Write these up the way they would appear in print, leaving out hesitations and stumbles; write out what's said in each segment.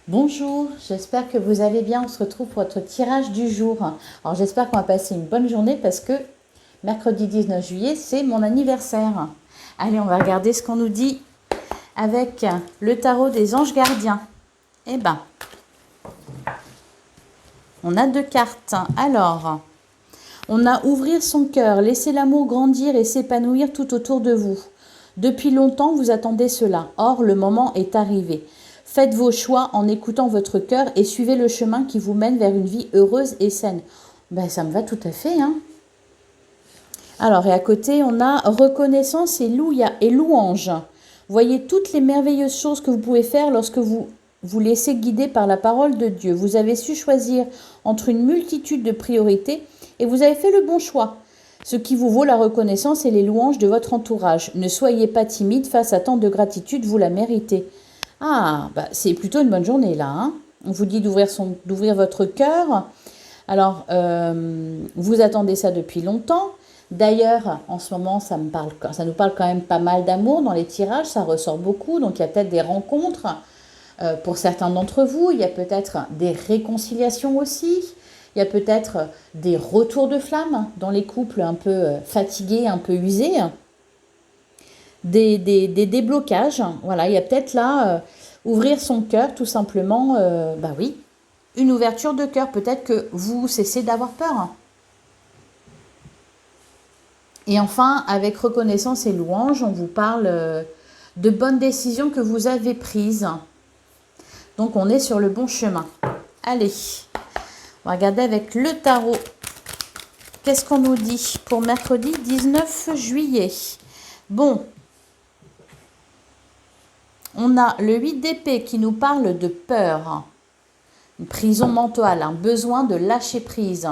Bonjour, j'espère que vous allez bien. On se retrouve pour votre tirage du jour. Alors j'espère qu'on va passer une bonne journée parce que mercredi 19 juillet, c'est mon anniversaire. Allez, on va regarder ce qu'on nous dit avec le tarot des anges gardiens. Eh ben, on a deux cartes. Alors, on a ouvrir son cœur, laisser l'amour grandir et s'épanouir tout autour de vous. Depuis longtemps, vous attendez cela. Or, le moment est arrivé. Faites vos choix en écoutant votre cœur et suivez le chemin qui vous mène vers une vie heureuse et saine. Ben, ça me va tout à fait, hein. Alors, et à côté, on a reconnaissance et louange. Voyez toutes les merveilleuses choses que vous pouvez faire lorsque vous vous laissez guider par la parole de Dieu. Vous avez su choisir entre une multitude de priorités et vous avez fait le bon choix, ce qui vous vaut la reconnaissance et les louanges de votre entourage. Ne soyez pas timide face à tant de gratitude, vous la méritez. Ah, bah, c'est plutôt une bonne journée là, hein. On vous dit d'ouvrir votre cœur. Alors, vous attendez ça depuis longtemps. D'ailleurs, en ce moment, ça nous parle quand même pas mal d'amour dans les tirages, ça ressort beaucoup. Donc, il y a peut-être des rencontres pour certains d'entre vous. Il y a peut-être des réconciliations aussi. Il y a peut-être des retours de flamme dans les couples un peu fatigués, un peu usés. Des déblocages. Voilà, il y a peut-être là, ouvrir son cœur, tout simplement. Bah oui, une ouverture de cœur. Peut-être que vous cessez d'avoir peur. Et enfin, avec reconnaissance et louange, on vous parle de bonnes décisions que vous avez prises. Donc, on est sur le bon chemin. Allez, on va regarder avec le tarot. Qu'est-ce qu'on nous dit pour mercredi 19 juillet? Bon, on a le 8 d'épée qui nous parle de peur, une prison mentale, un besoin de lâcher prise.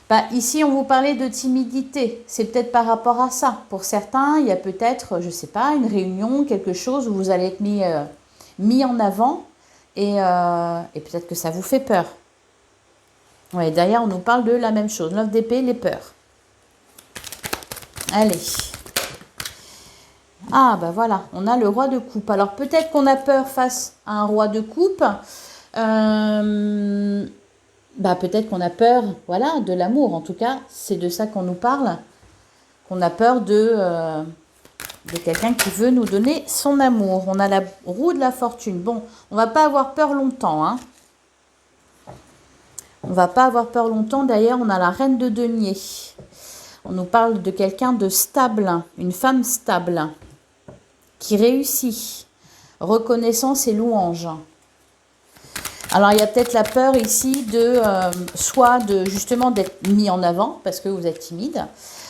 Bah, ici, on vous parlait de timidité. C'est peut-être par rapport à ça. Pour certains, il y a peut-être, je ne sais pas, une réunion, quelque chose où vous allez être mis en avant et peut-être que ça vous fait peur. Ouais, derrière, on nous parle de la même chose. 9 d'épée, les peurs. Allez. Ah, bah voilà, on a le roi de coupe. Alors, peut-être qu'on a peur face à un roi de coupe. Bah, peut-être qu'on a peur, voilà, de l'amour. En tout cas, c'est de ça qu'on nous parle. Qu'on a peur de quelqu'un qui veut nous donner son amour. On a la roue de la fortune. Bon, on va pas avoir peur longtemps, hein. On va pas avoir peur longtemps. D'ailleurs, on a la reine de denier. On nous parle de quelqu'un de stable, une femme stable, qui réussit. Reconnaissance et louange. Alors, il y a peut-être la peur ici soit justement d'être mis en avant parce que vous êtes timide.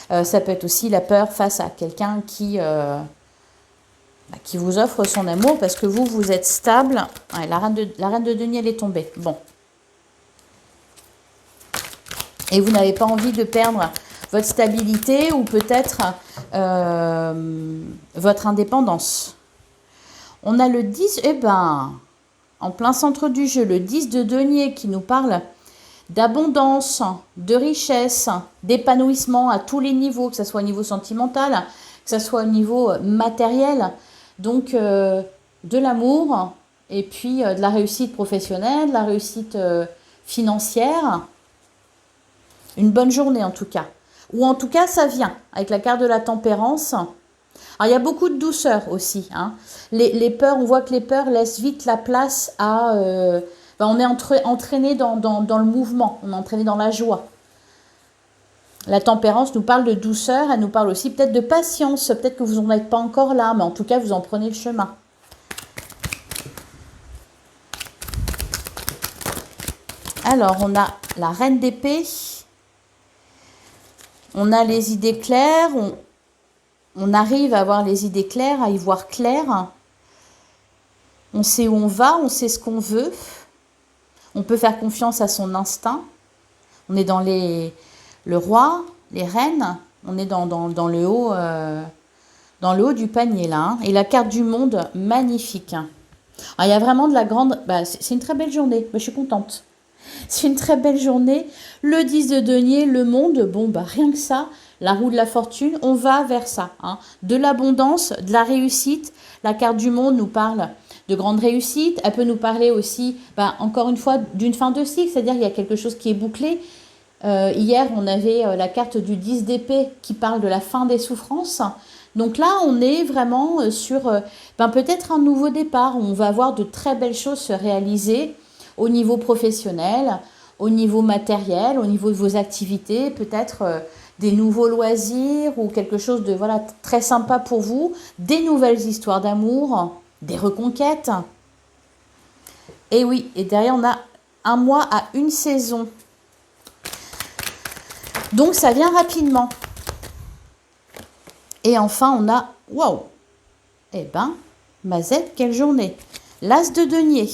Ça peut être aussi la peur face à quelqu'un qui vous offre son amour parce que vous êtes stable. Ouais, la reine de denier, elle est tombée. Bon. Et vous n'avez pas envie de perdre votre stabilité ou peut-être votre indépendance. On a le 10, en plein centre du jeu, le 10 de denier qui nous parle d'abondance, de richesse, d'épanouissement à tous les niveaux, que ce soit au niveau sentimental, que ce soit au niveau matériel, donc de l'amour et puis de la réussite professionnelle, de la réussite financière. Une bonne journée en tout cas. Ou en tout cas, ça vient avec la carte de la tempérance. Alors, il y a beaucoup de douceur aussi, hein. Les peurs, on voit que les peurs laissent vite la place à... on est entraîné dans le mouvement, on est entraîné dans la joie. La tempérance nous parle de douceur, elle nous parle aussi peut-être de patience. Peut-être que vous n'en êtes pas encore là, mais en tout cas, vous en prenez le chemin. Alors, on a la reine d'épée. On a les idées claires, on arrive à avoir les idées claires, à y voir clair. On sait où on va, on sait ce qu'on veut. On peut faire confiance à son instinct. On est dans le roi, les reines. On est dans le haut du panier là, hein. Et la carte du monde, magnifique. Alors, il y a vraiment de la grande... c'est une très belle journée, je suis contente. C'est une très belle journée. Le 10 de denier, le monde, rien que ça, la roue de la fortune, on va vers ça, hein. De l'abondance, de la réussite. La carte du monde nous parle de grandes réussites. Elle peut nous parler aussi, encore une fois, d'une fin de cycle, c'est-à-dire qu'il y a quelque chose qui est bouclé. Hier, on avait la carte du 10 d'épée qui parle de la fin des souffrances. Donc là, on est vraiment sur peut-être un nouveau départ où on va voir de très belles choses se réaliser au niveau professionnel, au niveau matériel, au niveau de vos activités, peut-être des nouveaux loisirs ou quelque chose de très sympa pour vous, des nouvelles histoires d'amour, des reconquêtes. Et oui, et derrière, on a un mois à une saison. Donc, ça vient rapidement. Et enfin, on a, waouh, Mazette, quelle journée. L'As de denier,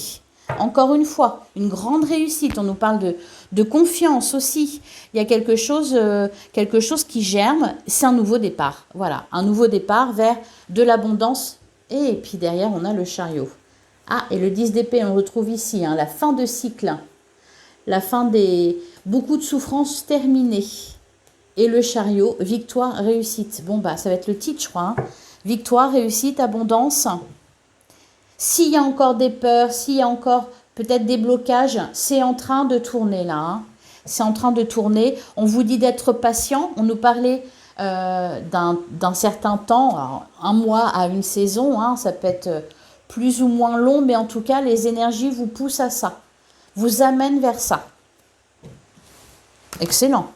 encore une fois, une grande réussite. On nous parle de confiance aussi. Il y a quelque chose qui germe. C'est un nouveau départ. Voilà, un nouveau départ vers de l'abondance. Et puis derrière, on a le chariot. Ah, et le 10 d'épée, on le retrouve ici, la fin de cycle. La fin des... Beaucoup de souffrances terminées. Et le chariot, victoire, réussite. Bon, ça va être le titre, je crois. Victoire, réussite, abondance. S'il y a encore des peurs, s'il y a encore peut-être des blocages, c'est en train de tourner là. C'est en train de tourner. On vous dit d'être patient. On nous parlait d'un certain temps, alors, un mois à une saison. Ça peut être plus ou moins long, mais en tout cas, les énergies vous poussent à ça. Vous amènent vers ça. Excellent.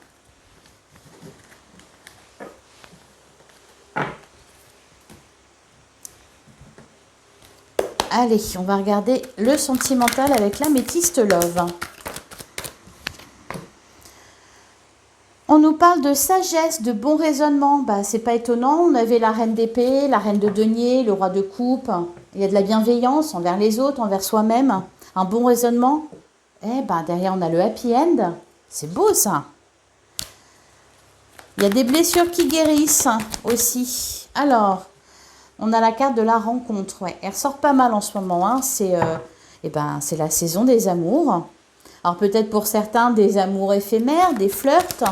Allez, on va regarder le sentimental avec l'améthyste love. On nous parle de sagesse, de bon raisonnement. C'est pas étonnant. On avait la reine d'épée, la reine de denier, le roi de coupe. Il y a de la bienveillance envers les autres, envers soi-même. Un bon raisonnement. Derrière, on a le happy end. C'est beau, ça. Il y a des blessures qui guérissent aussi. Alors, on a la carte de la rencontre. Ouais, elle ressort pas mal en ce moment. C'est la saison des amours. Alors, peut-être pour certains, des amours éphémères, des flirts,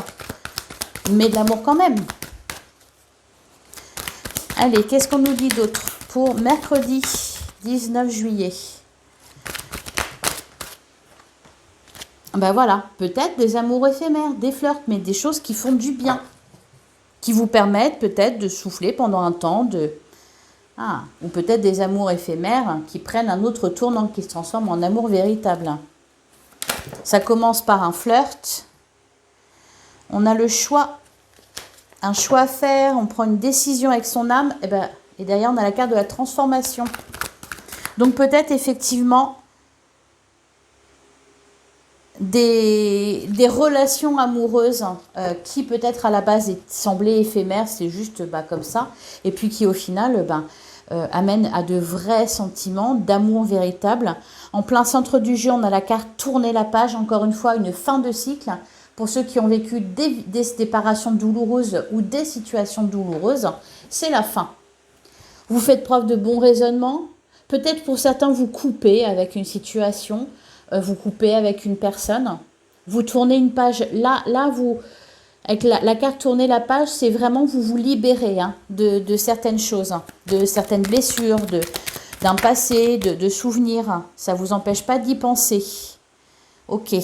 mais de l'amour quand même. Allez, qu'est-ce qu'on nous dit d'autre pour mercredi 19 juillet? Voilà, peut-être des amours éphémères, des flirts, mais des choses qui font du bien, qui vous permettent peut-être de souffler pendant un temps, ou peut-être des amours éphémères qui prennent un autre tournant, qui se transforment en amour véritable. Ça commence par un flirt. On a le choix, un choix à faire, on prend une décision avec son âme, et derrière on a la carte de la transformation. Donc peut-être effectivement des relations amoureuses qui peut-être à la base semblaient éphémères, c'est juste comme ça, et puis qui au final amènent à de vrais sentiments d'amour véritable. En plein centre du jeu, on a la carte tourner la page, encore une fois une fin de cycle. Pour ceux qui ont vécu des séparations douloureuses ou des situations douloureuses, c'est la fin. Vous faites preuve de bon raisonnement. Peut-être pour certains, vous coupez avec une situation, vous coupez avec une personne. Vous tournez une page. Là vous, avec la carte tourner la page, c'est vraiment vous vous libérez de certaines choses, de certaines blessures, d'un passé, de souvenirs. Ça ne vous empêche pas d'y penser. Ok.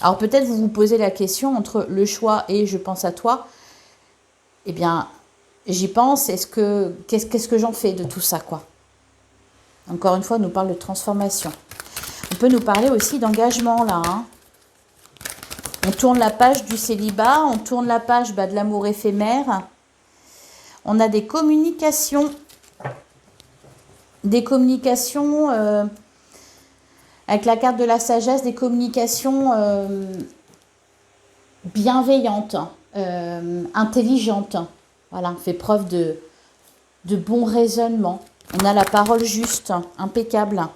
Alors peut-être vous vous posez la question entre le choix et je pense à toi. Eh bien, j'y pense. Qu'est-ce que j'en fais de tout ça, quoi? Encore une fois, on nous parle de transformation. On peut nous parler aussi d'engagement, là. On tourne la page du célibat, on tourne la page de l'amour éphémère. On a des communications. Avec la carte de la sagesse, des communications bienveillantes, intelligentes. Voilà, on fait preuve de bon raisonnement. On a la parole juste, impeccable.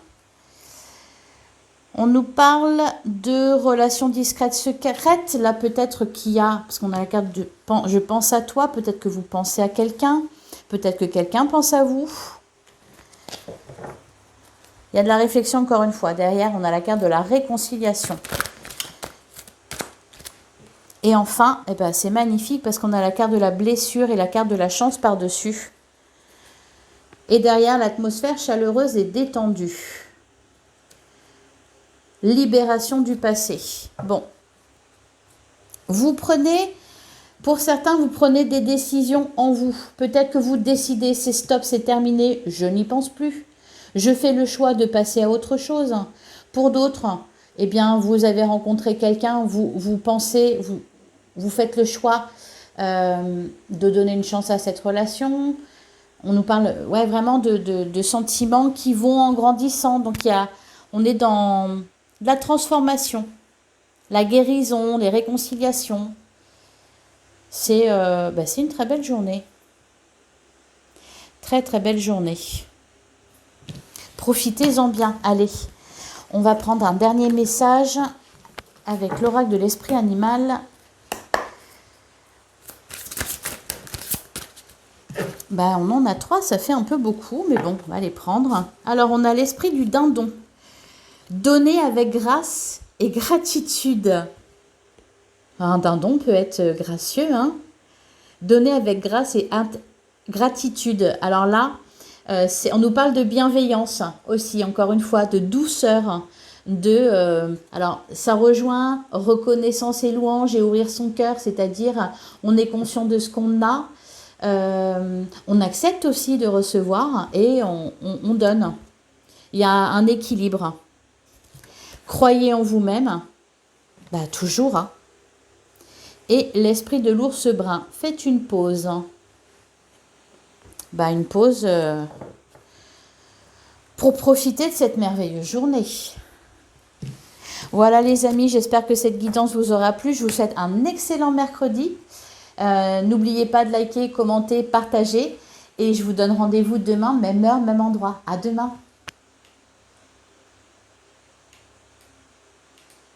On nous parle de relations discrètes, secrètes. Là, peut-être qu'il y a, parce qu'on a la carte de « je pense à toi », peut-être que vous pensez à quelqu'un, peut-être que quelqu'un pense à vous. Il y a de la réflexion encore une fois. Derrière, on a la carte de la réconciliation. Et enfin, c'est magnifique parce qu'on a la carte de la blessure et la carte de la chance par-dessus. Et derrière, l'atmosphère chaleureuse et détendue. Libération du passé. Bon. Vous prenez, pour certains, vous prenez des décisions en vous. Peut-être que vous décidez, c'est stop, c'est terminé, je n'y pense plus. Je fais le choix de passer à autre chose. Pour d'autres, eh bien, vous avez rencontré quelqu'un, vous pensez, vous faites le choix de donner une chance à cette relation. On nous parle ouais, vraiment de sentiments qui vont en grandissant. Donc, on est dans la transformation, la guérison, les réconciliations. C'est une très belle journée. Très, très belle journée. Profitez-en bien. Allez, on va prendre un dernier message avec l'oracle de l'esprit animal. On en a 3, ça fait un peu beaucoup, mais bon, on va les prendre. Alors, on a l'esprit du dindon. Donner avec grâce et gratitude. Un dindon peut être gracieux, hein. Donner avec grâce et gratitude. Alors là, on nous parle de bienveillance aussi, encore une fois, de douceur. Alors, ça rejoint reconnaissance et louange et ouvrir son cœur, c'est-à-dire on est conscient de ce qu'on a. On accepte aussi de recevoir et on donne. Il y a un équilibre. Croyez en vous-même, toujours. Hein. Et l'esprit de l'ours brun, faites une pause. Une pause pour profiter de cette merveilleuse journée. Voilà les amis, j'espère que cette guidance vous aura plu. Je vous souhaite un excellent mercredi. N'oubliez pas de liker, commenter, partager. Et je vous donne rendez-vous demain, même heure, même endroit. À demain.